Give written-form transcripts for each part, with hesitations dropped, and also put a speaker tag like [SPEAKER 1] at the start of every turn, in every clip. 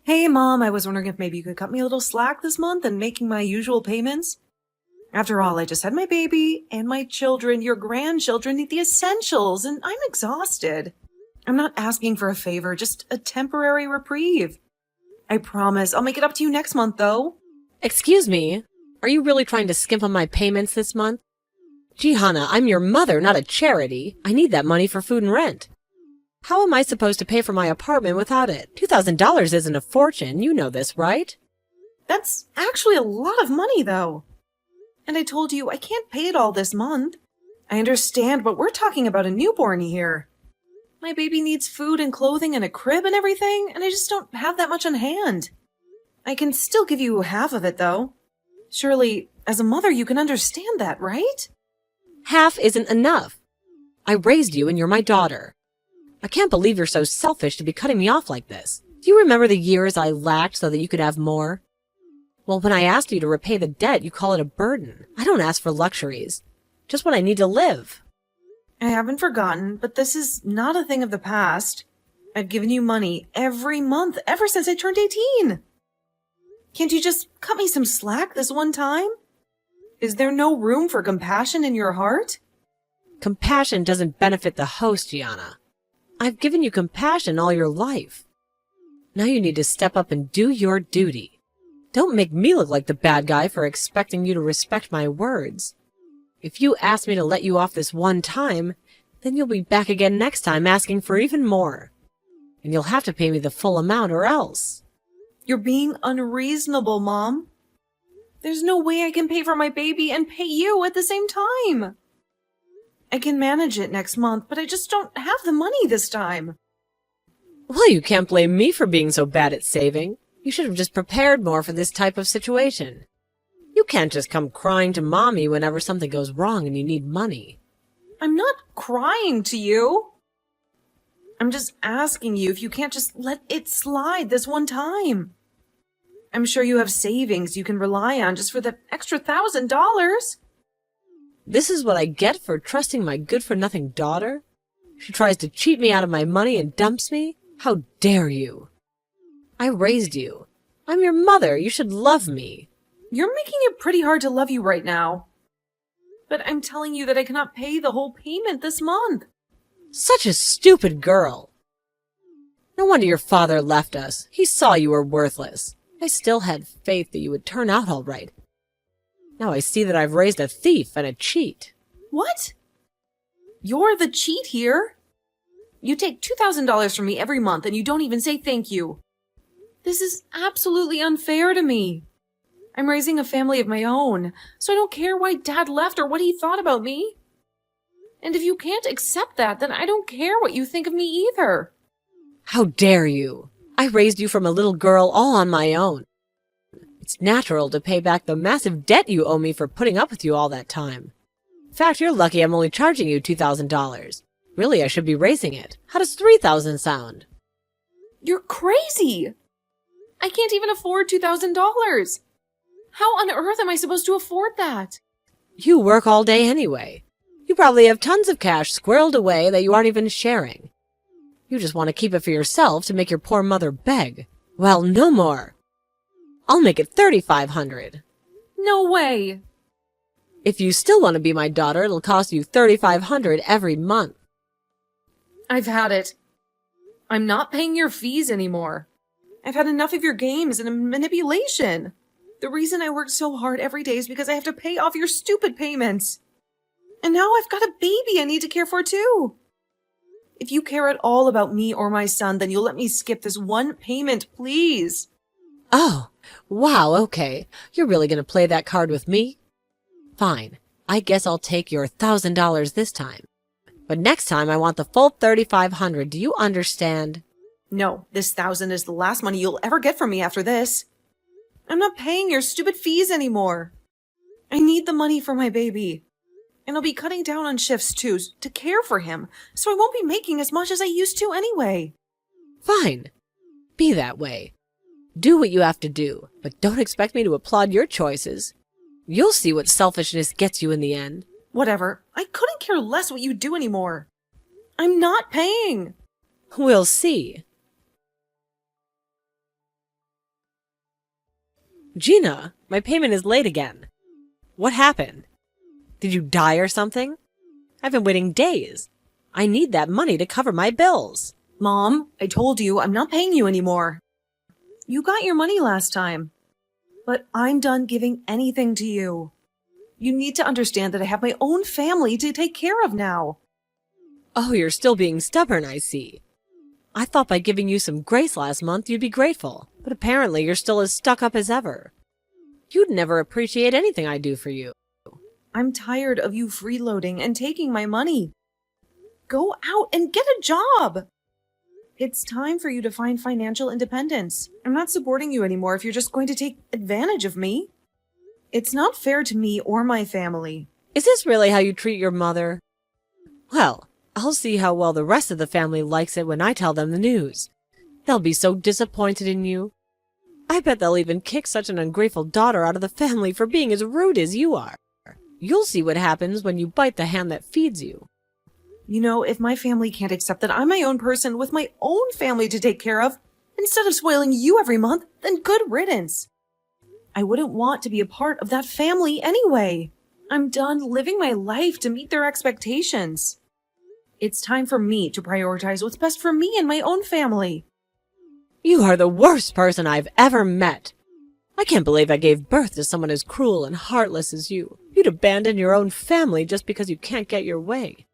[SPEAKER 1] Hey, Mom, I was wondering if maybe you could cut me a little slack this month in making my usual payments. After all, I just had my baby, and my children, your grandchildren, need the essentials, and I'm exhausted. I'm not asking for a favor, just a temporary reprieve. I promise I'll make it up to you next month, though.
[SPEAKER 2] Excuse me, are you really trying to skimp on my payments this month? Gee, Hannah, I'm your mother, not a charity. I need that money for food and rent. How am I supposed to pay for my apartment without it? $2,000 isn't a fortune. You know this, right?
[SPEAKER 1] That's actually a lot of money, though. And I told you I can't pay it all this month. I understand, but we're talking about a newborn here. My baby needs food and clothing and a crib and everything, and I just don't have that much on hand. I can still give you half of it, though. Surely, as a mother, you can understand that, right?
[SPEAKER 2] Half isn't enough. I raised you and you're my daughter. I can't believe you're so selfish to be cutting me off like this. Do you remember the years I lacked so that you could have more? Well, when I asked you to repay the debt, you call it a burden. I don't ask for luxuries. Just what I need to live.
[SPEAKER 1] I haven't forgotten, but this is not a thing of the past. I've given you money every month ever since I turned 18. Can't you just cut me some slack this one time? Is there no room for compassion in your heart?
[SPEAKER 2] Compassion doesn't benefit the host, Gianna. I've given you compassion all your life. Now you need to step up and do your duty. Don't make me look like the bad guy for expecting you to respect my words. If you ask me to let you off this one time, then you'll be back again next time asking for even more. And you'll have to pay me the full amount or else.
[SPEAKER 1] You're being unreasonable, Mom. There's no way I can pay for my baby and pay you at the same time. I can manage it next month, but I just don't have the money this time.
[SPEAKER 2] Well, you can't blame me for being so bad at saving. You should have just prepared more for this type of situation. You can't just come crying to Mommy whenever something goes wrong and you need money.
[SPEAKER 1] I'm not crying to you. I'm just asking you if you can't just let it slide this one time. I'm sure you have savings you can rely on just for the extra $1,000.
[SPEAKER 2] This is what I get for trusting my good-for-nothing daughter? She tries to cheat me out of my money and dumps me? How dare you? I raised you. I'm your mother. You should love me.
[SPEAKER 1] You're making it pretty hard to love you right now. But I'm telling you that I cannot pay the whole payment this month.
[SPEAKER 2] Such a stupid girl. No wonder your father left us. He saw you were worthless. I still had faith that you would turn out all right. Now I see that I've raised a thief and a cheat.
[SPEAKER 1] What? You're the cheat here? You take $2,000 from me every month and you don't even say thank you. This is absolutely unfair to me. I'm raising a family of my own, so I don't care why Dad left or what he thought about me. And if you can't accept that, then I don't care what you think of me either.
[SPEAKER 2] How dare you? I raised you from a little girl all on my own. It's natural to pay back the massive debt you owe me for putting up with you all that time. In fact, you're lucky I'm only charging you $2,000. Really, I should be raising it. How does $3,000 sound?
[SPEAKER 1] You're crazy! I can't even afford $2,000. How on earth am I supposed to afford that?
[SPEAKER 2] You work all day anyway. You probably have tons of cash squirreled away that you aren't even sharing. You just want to keep it for yourself to make your poor mother beg. Well, no more. I'll make it $3,500.
[SPEAKER 1] No way!
[SPEAKER 2] If you still want to be my daughter, it'll cost you $3,500 every month.
[SPEAKER 1] I've had it. I'm not paying your fees anymore. I've had enough of your games and manipulation. The reason I work so hard every day is because I have to pay off your stupid payments. And now I've got a baby I need to care for too. If you care at all about me or my son, then you'll let me skip this one payment, please.
[SPEAKER 2] Oh, wow, okay. You're really going to play that card with me? Fine. I guess I'll take your $1,000 this time. But next time I want the full $3,500. Do you understand?
[SPEAKER 1] No, this 1,000 is the last money you'll ever get from me after this. I'm not paying your stupid fees anymore. I need the money for my baby. And I'll be cutting down on shifts too, to care for him, so I won't be making as much as I used to anyway.
[SPEAKER 2] Fine. Be that way. Do what you have to do, but don't expect me to applaud your choices. You'll see what selfishness gets you in the end.
[SPEAKER 1] Whatever. I couldn't care less what you do anymore. I'm not paying.
[SPEAKER 2] We'll see. Gina, my payment is late again. What happened? Did you die or something? I've been waiting days. I need that money to cover my bills.
[SPEAKER 1] Mom, I told you I'm not paying you anymore. You got your money last time. But I'm done giving anything to you. You need to understand that I have my own family to take care of now.
[SPEAKER 2] Oh, you're still being stubborn, I see. I thought by giving you some grace last month you'd be grateful, but apparently you're still as stuck up as ever. You'd never appreciate anything I do for you.
[SPEAKER 1] I'm tired of you freeloading and taking my money. Go out and get a job. It's time for you to find financial independence. I'm not supporting you anymore if you're just going to take advantage of me. It's not fair to me or my family.
[SPEAKER 2] Is this really how you treat your mother? Well, I'll see how well the rest of the family likes it when I tell them the news. They'll be so disappointed in you. I bet they'll even kick such an ungrateful daughter out of the family for being as rude as you are. You'll see what happens when you bite the hand that feeds you.
[SPEAKER 1] You know, if my family can't accept that I'm my own person with my own family to take care of, instead of spoiling you every month, then good riddance. I wouldn't want to be a part of that family anyway. I'm done living my life to meet their expectations. It's time for me to prioritize what's best for me and my own family.
[SPEAKER 2] You are the worst person I've ever met. I can't believe I gave birth to someone as cruel and heartless as you. You'd abandon your own family just because you can't get your way.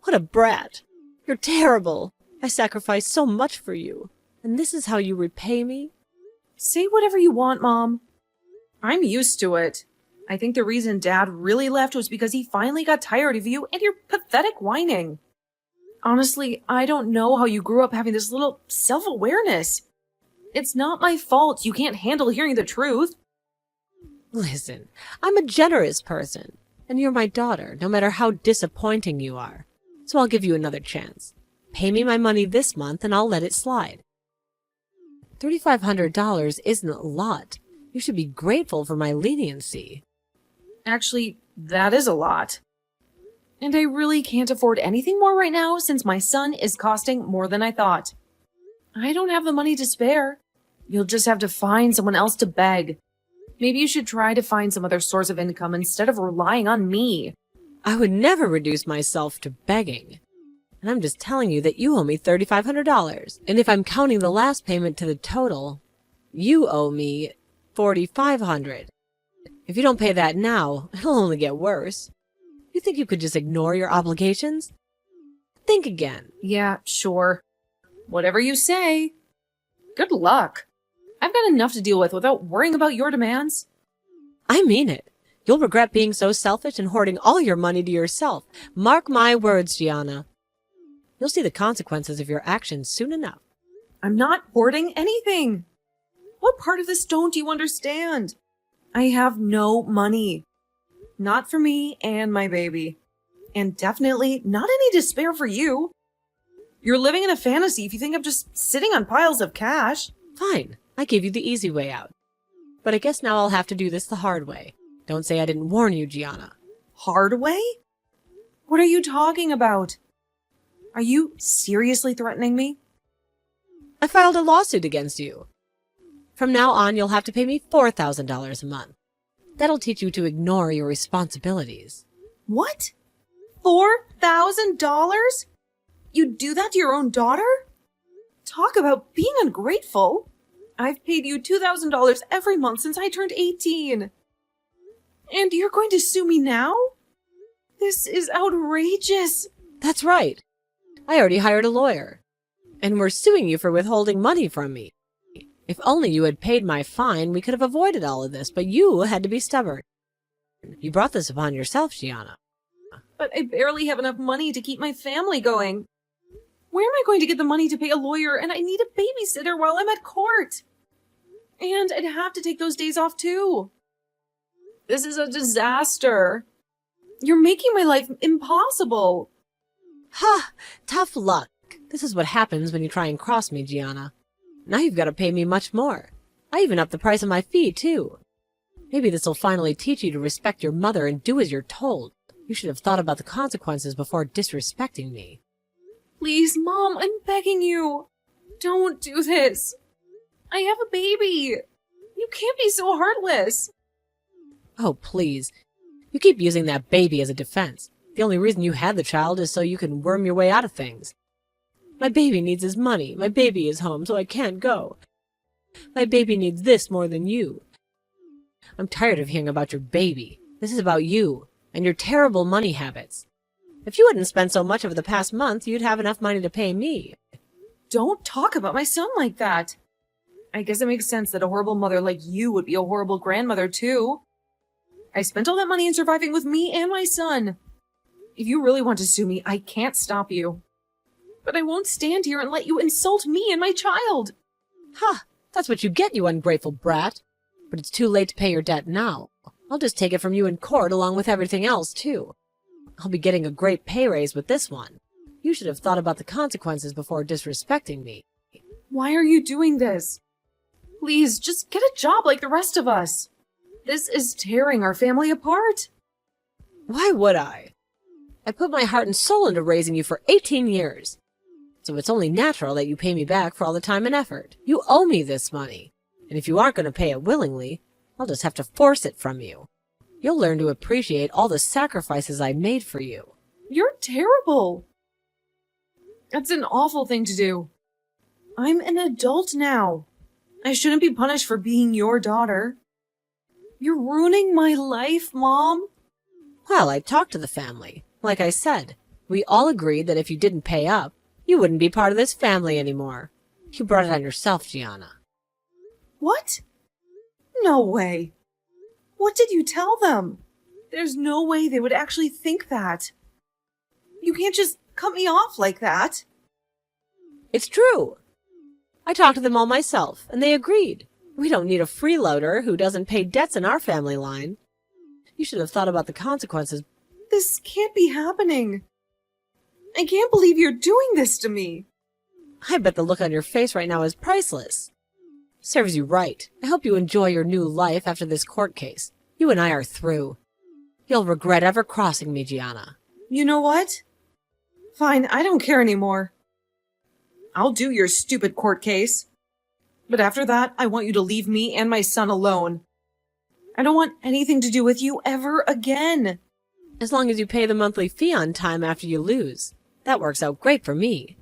[SPEAKER 2] What a brat. You're terrible. I sacrificed so much for you. And this is how you repay me?
[SPEAKER 1] Say whatever you want, Mom. I'm used to it. I think the reason Dad really left was because he finally got tired of you and your pathetic whining. Honestly, I don't know how you grew up having this little self-awareness. It's not my fault you can't handle hearing the truth.
[SPEAKER 2] Listen, I'm a generous person, and you're my daughter, no matter how disappointing you are. So I'll give you another chance. Pay me my money this month and I'll let it slide. $3,500 isn't a lot. You should be grateful for my leniency.
[SPEAKER 1] Actually, that is a lot. And I really can't afford anything more right now since my son is costing more than I thought. I don't have the money to spare. You'll just have to find someone else to beg. Maybe you should try to find some other source of income instead of relying on me.
[SPEAKER 2] I would never reduce myself to begging. And I'm just telling you that you owe me $3,500. And if I'm counting the last payment to the total, you owe me $4,500. If you don't pay that now, it'll only get worse. You think you could just ignore your obligations? Think again.
[SPEAKER 1] Yeah, sure. Whatever you say. Good luck. I've got enough to deal with without worrying about your demands.
[SPEAKER 2] I mean it. You'll regret being so selfish and hoarding all your money to yourself. Mark my words, Gianna. You'll see the consequences of your actions soon enough.
[SPEAKER 1] I'm not hoarding anything. What part of this don't you understand? I have no money. Not for me and my baby. And definitely not any to spare for you. You're living in a fantasy if you think I'm just sitting on piles of cash.
[SPEAKER 2] Fine. I gave you the easy way out. But I guess now I'll have to do this the hard way. Don't say I didn't warn you, Gianna.
[SPEAKER 1] Hard way? What are you talking about? Are you seriously threatening me?
[SPEAKER 2] I filed a lawsuit against you. From now on, you'll have to pay me $4,000 a month. That'll teach you to ignore your responsibilities.
[SPEAKER 1] What? $4,000? You'd do that to your own daughter? Talk about being ungrateful. I've paid you $2,000 every month since I turned 18. And you're going to sue me now? This is outrageous.
[SPEAKER 2] That's right. I already hired a lawyer. And we're suing you for withholding money from me. If only you had paid my fine, we could have avoided all of this, but you had to be stubborn. You brought this upon yourself, Gianna.
[SPEAKER 1] But I barely have enough money to keep my family going. Where am I going to get the money to pay a lawyer? And I need a babysitter while I'm at court. And I'd have to take those days off too. This is a disaster. You're making my life impossible.
[SPEAKER 2] Ha! Tough luck. This is what happens when you try and cross me, Gianna. Now you've got to pay me much more. I even upped the price of my fee, too. Maybe this'll finally teach you to respect your mother and do as you're told. You should have thought about the consequences before disrespecting me.
[SPEAKER 1] Please, Mom, I'm begging you. Don't do this. I have a baby. You can't be so heartless.
[SPEAKER 2] Oh, please. You keep using that baby as a defense. The only reason you had the child is so you can worm your way out of things. My baby needs his money. My baby is home, so I can't go. My baby needs this more than you. I'm tired of hearing about your baby. This is about you and your terrible money habits. If you hadn't spent so much over the past month, you'd have enough money to pay me.
[SPEAKER 1] Don't talk about my son like that. I guess it makes sense that a horrible mother like you would be a horrible grandmother, too. I spent all that money in surviving with me and my son. If you really want to sue me, I can't stop you. But I won't stand here and let you insult me and my child.
[SPEAKER 2] Ha! That's what you get, you ungrateful brat. But it's too late to pay your debt now. I'll just take it from you in court along with everything else, too. I'll be getting a great pay raise with this one. You should have thought about the consequences before disrespecting me.
[SPEAKER 1] Why are you doing this? Please, just get a job like the rest of us. This is tearing our family apart.
[SPEAKER 2] Why would I? I put my heart and soul into raising you for 18 years. So it's only natural that you pay me back for all the time and effort. You owe me this money. And if you aren't going to pay it willingly, I'll just have to force it from you. You'll learn to appreciate all the sacrifices I made for you.
[SPEAKER 1] You're terrible. That's an awful thing to do. I'm an adult now. I shouldn't be punished for being your daughter. You're ruining my life, Mom.
[SPEAKER 2] Well, I talked to the family. Like I said, we all agreed that if you didn't pay up, you wouldn't be part of this family anymore. You brought it on yourself, Gianna.
[SPEAKER 1] What? No way. What did you tell them? There's no way they would actually think that. You can't just cut me off like that.
[SPEAKER 2] It's true. I talked to them all myself, and they agreed. We don't need a freeloader who doesn't pay debts in our family line. You should have thought about the consequences.
[SPEAKER 1] This can't be happening. I can't believe you're doing this to me.
[SPEAKER 2] I bet the look on your face right now is priceless. Serves you right. I hope you enjoy your new life after this court case. You and I are through. You'll regret ever crossing me, Gianna.
[SPEAKER 1] You know what? Fine, I don't care anymore. I'll do your stupid court case. But after that, I want you to leave me and my son alone. I don't want anything to do with you ever again.
[SPEAKER 2] As long as you pay the monthly fee on time after you lose. That works out great for me.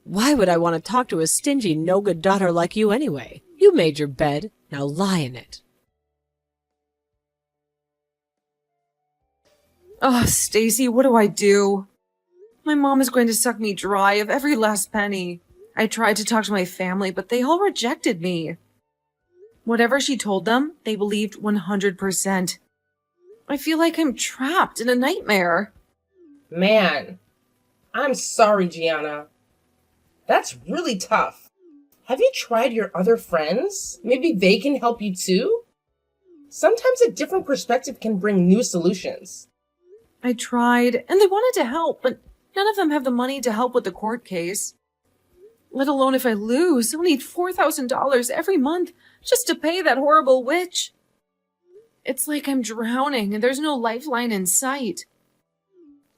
[SPEAKER 2] Why would I want to talk to a stingy, no-good daughter like you anyway? You made your bed, now lie in it.
[SPEAKER 1] Oh, Stacy, what do I do? My mom is going to suck me dry of every last penny. I tried to talk to my family, but they all rejected me. Whatever she told them, they believed 100%. I feel like I'm trapped in a nightmare.
[SPEAKER 3] Man, I'm sorry, Gianna. That's really tough. Have you tried your other friends? Maybe they can help you too? Sometimes a different perspective can bring new solutions.
[SPEAKER 1] I tried, and they wanted to help, but none of them have the money to help with the court case. Let alone if I lose, I'll need $4,000 every month just to pay that horrible witch. It's like I'm drowning and there's no lifeline in sight.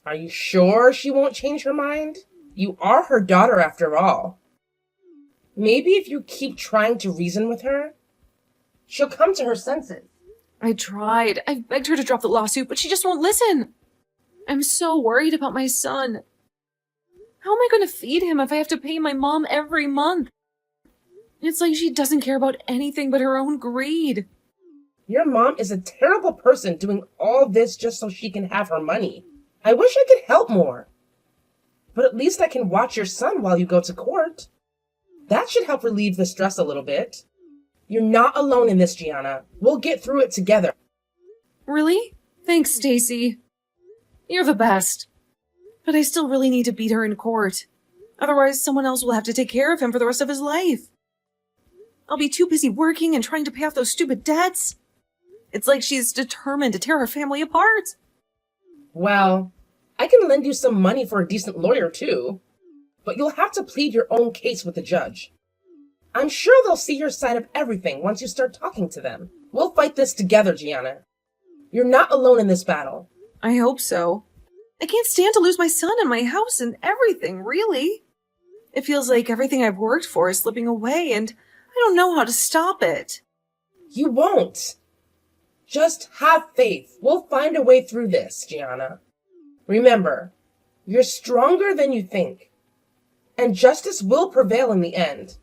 [SPEAKER 3] Are you sure she won't change her mind? You are her daughter after all. Maybe if you keep trying to reason with her, she'll come to her senses.
[SPEAKER 1] I tried. I begged her to drop the lawsuit, but she just won't listen. I'm so worried about my son. How am I going to feed him if I have to pay my mom every month? It's like she doesn't care about anything but her own greed.
[SPEAKER 3] Your mom is a terrible person doing all this just so she can have her money. I wish I could help more. But at least I can watch your son while you go to court. That should help relieve the stress a little bit. You're not alone in this, Gianna. We'll get through it together.
[SPEAKER 1] Really? Thanks, Stacy. You're the best. But I still really need to beat her in court. Otherwise, someone else will have to take care of him for the rest of his life. I'll be too busy working and trying to pay off those stupid debts. It's like she's determined to tear our family apart.
[SPEAKER 3] Well, I can lend you some money for a decent lawyer, too. But you'll have to plead your own case with the judge. I'm sure they'll see your side of everything once you start talking to them. We'll fight this together, Gianna. You're not alone in this battle.
[SPEAKER 1] I hope so. I can't stand to lose my son and my house and everything, really. It feels like everything I've worked for is slipping away, and I don't know how to stop it.
[SPEAKER 3] You won't. Just have faith. We'll find a way through this, Gianna. Remember, you're stronger than you think. And justice will prevail in the end.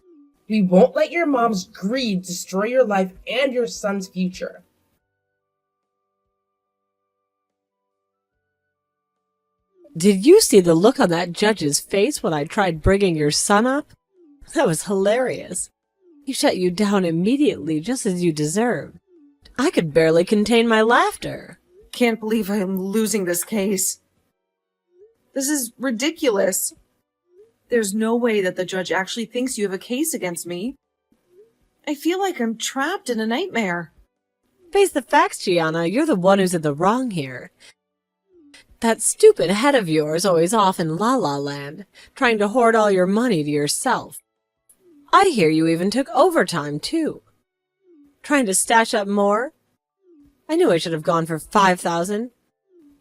[SPEAKER 3] We won't let your mom's greed destroy your life and your son's future.
[SPEAKER 2] Did you see the look on that judge's face when I tried bringing your son up? That was hilarious. He shut you down immediately, just as you deserved. I could barely contain my laughter.
[SPEAKER 1] Can't believe I'm losing this case. This is ridiculous. There's no way that the judge actually thinks you have a case against me. I feel like I'm trapped in a nightmare.
[SPEAKER 2] Face the facts, Gianna. You're the one who's in the wrong here. That stupid head of yours always off in La La Land, trying to hoard all your money to yourself. I hear you even took overtime, too. Trying to stash up more? I knew I should have gone for 5,000.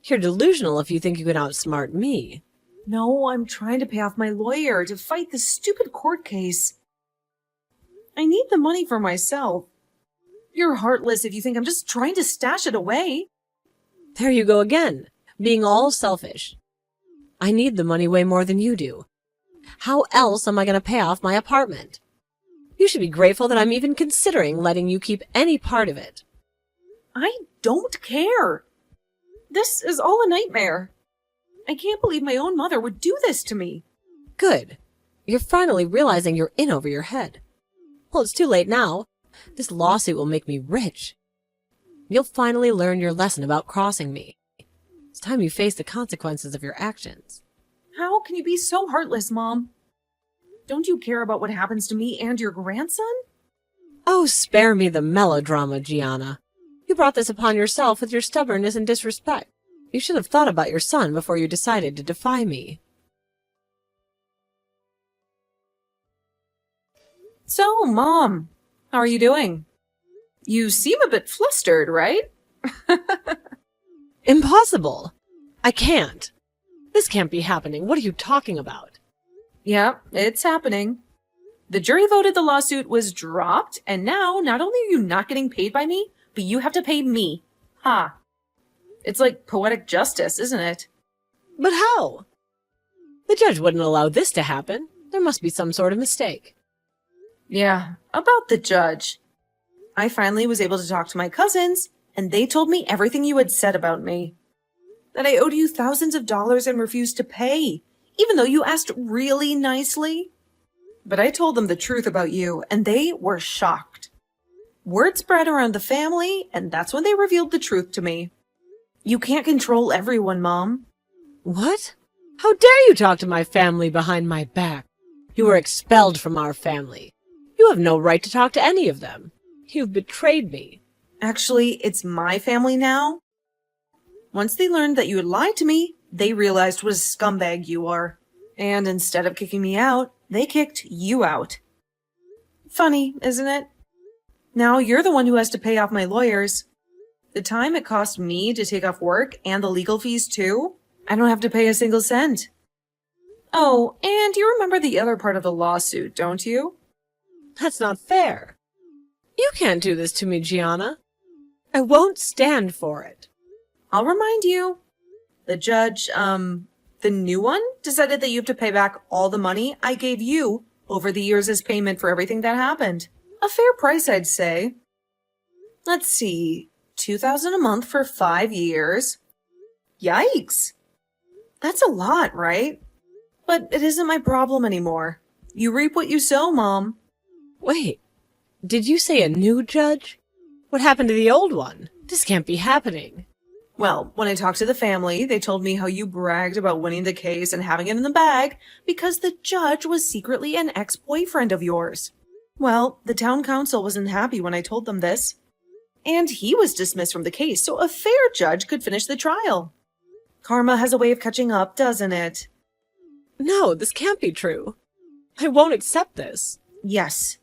[SPEAKER 2] You're delusional if you think you can outsmart me.
[SPEAKER 1] No, I'm trying to pay off my lawyer to fight this stupid court case. I need the money for myself. You're heartless if you think I'm just trying to stash it away.
[SPEAKER 2] There you go again, being all selfish. I need the money way more than you do. How else am I going to pay off my apartment? You should be grateful that I'm even considering letting you keep any part of it.
[SPEAKER 1] I don't care. This is all a nightmare. I can't believe my own mother would do this to me.
[SPEAKER 2] Good. You're finally realizing you're in over your head. Well, it's too late now. This lawsuit will make me rich. You'll finally learn your lesson about crossing me. It's time you face the consequences of your actions.
[SPEAKER 1] How can you be so heartless, Mom? Don't you care about what happens to me and your grandson?
[SPEAKER 2] Oh, spare me the melodrama, Gianna. You brought this upon yourself with your stubbornness and disrespect. You should have thought about your son before you decided to defy me.
[SPEAKER 1] So, Mom, how are you doing? You seem a bit flustered, right?
[SPEAKER 2] Impossible! I can't. This can't be happening. What are you talking about?
[SPEAKER 1] Yeah, it's happening. The jury voted the lawsuit was dropped, and now not only are you not getting paid by me, but you have to pay me. Ha. It's like poetic justice, isn't it?
[SPEAKER 2] But how? The judge wouldn't allow this to happen. There must be some sort of mistake.
[SPEAKER 1] Yeah, about the judge. I finally was able to talk to my cousins, and they told me everything you had said about me. That I owed you thousands of dollars and refused to pay, even though you asked really nicely. But I told them the truth about you, and they were shocked. Word spread around the family, and that's when they revealed the truth to me. You can't control everyone, Mom.
[SPEAKER 2] What? How dare you talk to my family behind my back? You were expelled from our family. You have no right to talk to any of them. You've betrayed me.
[SPEAKER 1] Actually, it's my family now. Once they learned that you had lied to me, they realized what a scumbag you are. And instead of kicking me out, they kicked you out. Funny, isn't it? Now you're the one who has to pay off my lawyers. The time it cost me to take off work and the legal fees too, I don't have to pay a single cent. Oh, and you remember the other part of the lawsuit, don't you?
[SPEAKER 2] That's not fair. You can't do this to me, Gianna. I won't stand for it.
[SPEAKER 1] I'll remind you. The judge, the new one, decided that you have to pay back all the money I gave you over the years as payment for everything that happened. A fair price, I'd say. Let's see, $2,000 a month for 5 years. Yikes! That's a lot, right? But it isn't my problem anymore. You reap what you sow, Mom.
[SPEAKER 2] Wait, did you say a new judge? What happened to the old one? This can't be happening.
[SPEAKER 1] Well, when I talked to the family, they told me how you bragged about winning the case and having it in the bag because the judge was secretly an ex-boyfriend of yours. Well, the town council wasn't happy when I told them this. And he was dismissed from the case, so a fair judge could finish the trial. Karma has a way of catching up, doesn't it?
[SPEAKER 2] No, this can't be true. I won't accept this.
[SPEAKER 1] Yes.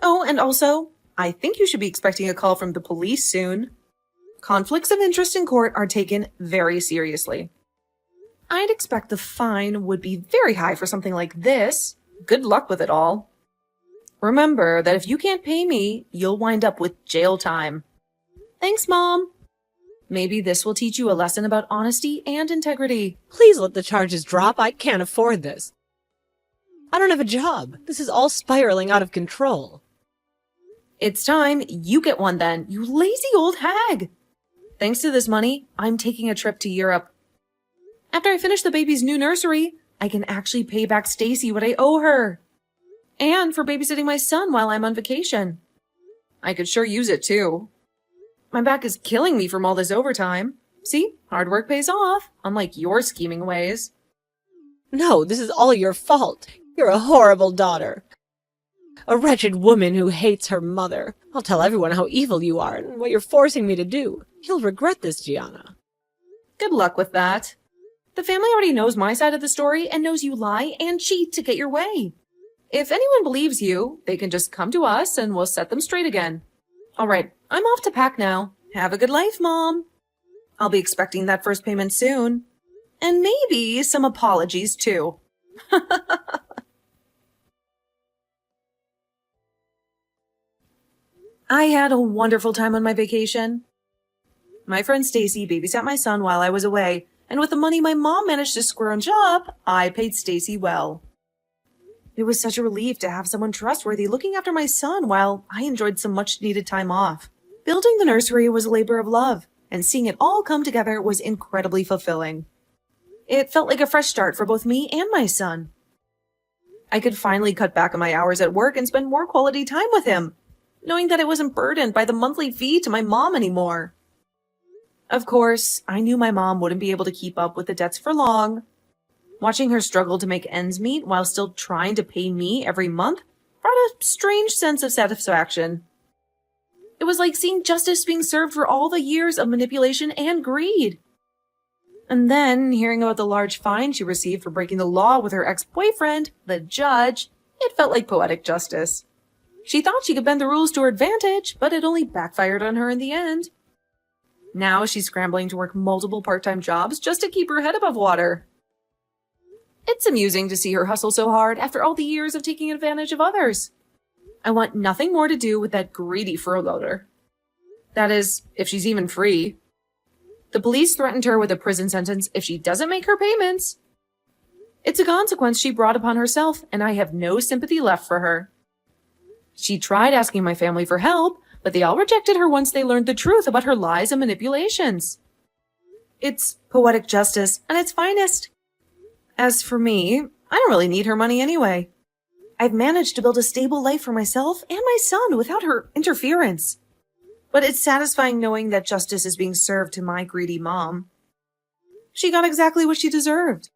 [SPEAKER 1] Oh, and also, I think you should be expecting a call from the police soon. Conflicts of interest in court are taken very seriously. I'd expect the fine would be very high for something like this. Good luck with it all. Remember that if you can't pay me, you'll wind up with jail time. Thanks, Mom. Maybe this will teach you a lesson about honesty and integrity.
[SPEAKER 2] Please let the charges drop. I can't afford this. I don't have a job. This is all spiraling out of control.
[SPEAKER 1] It's time you get one then, you lazy old hag. Thanks to this money, I'm taking a trip to Europe. After I finish the baby's new nursery, I can actually pay back Stacy what I owe her. And for babysitting my son while I'm on vacation. I could sure use it too. My back is killing me from all this overtime. See, hard work pays off, unlike your scheming ways.
[SPEAKER 2] No, this is all your fault. You're a horrible daughter. A wretched woman who hates her mother. I'll tell everyone how evil you are and what you're forcing me to do. You'll regret this, Gianna.
[SPEAKER 1] Good luck with that. The family already knows my side of the story and knows you lie and cheat to get your way. If anyone believes you, they can just come to us and we'll set them straight again. All right, I'm off to pack now. Have a good life, Mom. I'll be expecting that first payment soon. And maybe some apologies, too. I had a wonderful time on my vacation. My friend Stacy babysat my son while I was away, and with the money my mom managed to scrounge up, I paid Stacy well. It was such a relief to have someone trustworthy looking after my son while I enjoyed some much-needed time off. Building the nursery was a labor of love, and seeing it all come together was incredibly fulfilling. It felt like a fresh start for both me and my son. I could finally cut back on my hours at work and spend more quality time with him, knowing that I wasn't burdened by the monthly fee to my mom anymore. Of course, I knew my mom wouldn't be able to keep up with the debts for long. Watching her struggle to make ends meet while still trying to pay me every month brought a strange sense of satisfaction. It was like seeing justice being served for all the years of manipulation and greed. And then, hearing about the large fine she received for breaking the law with her ex-boyfriend, the judge, it felt like poetic justice. She thought she could bend the rules to her advantage, but it only backfired on her in the end. Now she's scrambling to work multiple part-time jobs just to keep her head above water. It's amusing to see her hustle so hard after all the years of taking advantage of others. I want nothing more to do with that greedy freeloader. That is, if she's even free. The police threatened her with a prison sentence if she doesn't make her payments. It's a consequence she brought upon herself, and I have no sympathy left for her. She tried asking my family for help, but they all rejected her once they learned the truth about her lies and manipulations. It's poetic justice at its finest. As for me, I don't really need her money anyway. I've managed to build a stable life for myself and my son without her interference. But it's satisfying knowing that justice is being served to my greedy mom. She got exactly what she deserved.